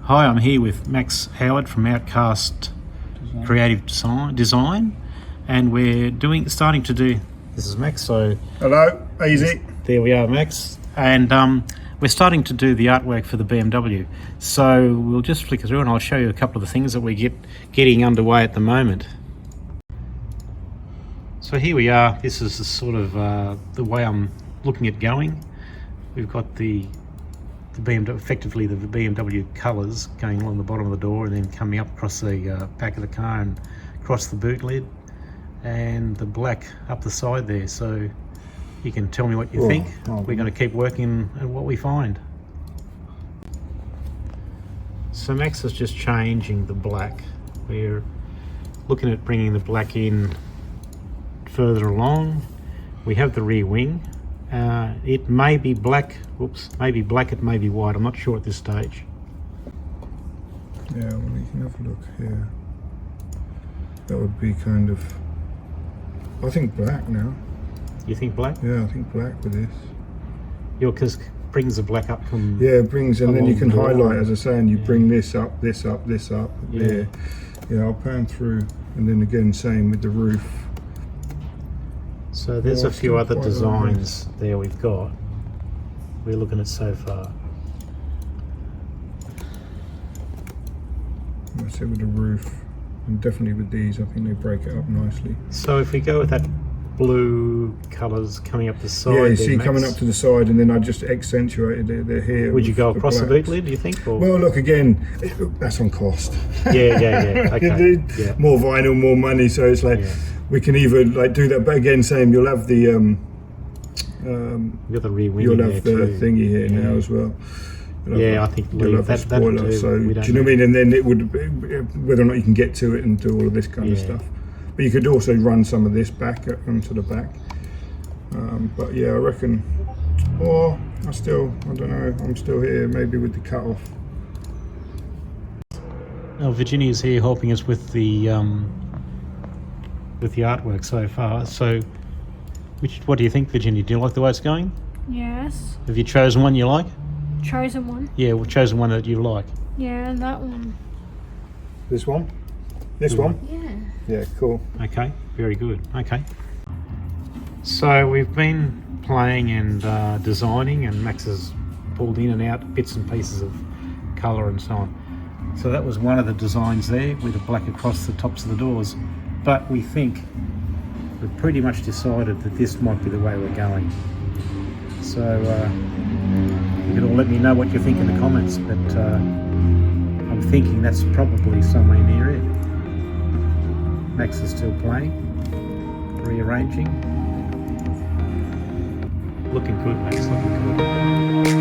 Hi, I'm here with Max Howard from Outcast Creative Design, and we're starting to do. This is Max. So hello, easy. There we are, Max, and we're starting to do the artwork for the BMW. So we'll just flick through, and I'll show you a couple of the things that we're getting underway at the moment. So here we are. This is the sort of the way I'm looking at going. We've got the BMW, effectively the BMW colours going along the bottom of the door and then coming up across the back of the car and across the boot lid, and the black up the side there. So you can tell me what you think. We're going to keep working at what we find. So Max is just changing the black. We're looking at bringing the black in further along. We have the rear wing. It may be black, maybe black, it may be white, I'm not sure at this stage. Yeah, well, you can have a look here. That would be kind of, I think black now. You think black? Yeah, I think black with this. Yeah, because brings the black up from... Yeah, it brings, and then you can highlight, as I say, and you bring this up, this up, this up, there. Yeah, I'll pan through, and then again, same with the roof. So there's a few other designs there we've got. We're looking at so far. That's it with the roof, and definitely with these, I think they break it up nicely. So if we go with that blue colours coming up the side, yeah, you see coming up to the side, and then I just accentuated it here. Would you go across the boot lid, do you think? Or? Well, look, again, that's on cost. Yeah. Okay. Yeah. More vinyl, more money, so it's like we can either like do that, but again, same. You'll have the you've got the rear wing. You'll have the thingy here now as well. I think you'll have a spoiler. So do you know what I mean? And then it would be, whether or not you can get to it and do all of this kind of stuff. But you could also run some of this back onto the back. But yeah, I reckon. Or I don't know. I'm still here, maybe with the cut off. Now Virginia's here helping us with the artwork so far. So, what do you think, Virginia? Do you like the way it's going? Yes. Have you chosen one you like? Chosen one? Yeah, we've chosen one that you like. Yeah, that one. This one? This one? Yeah. Yeah, cool. Okay, very good. Okay. So we've been playing and designing, and Max has pulled in and out bits and pieces of colour and so on. So that was one of the designs there with the black across the tops of the doors. But we've pretty much decided that this might be the way we're going. So you can all let me know what you think in the comments, but I'm thinking that's probably somewhere near it. Max is still playing, rearranging. Looking good, Max, looking good.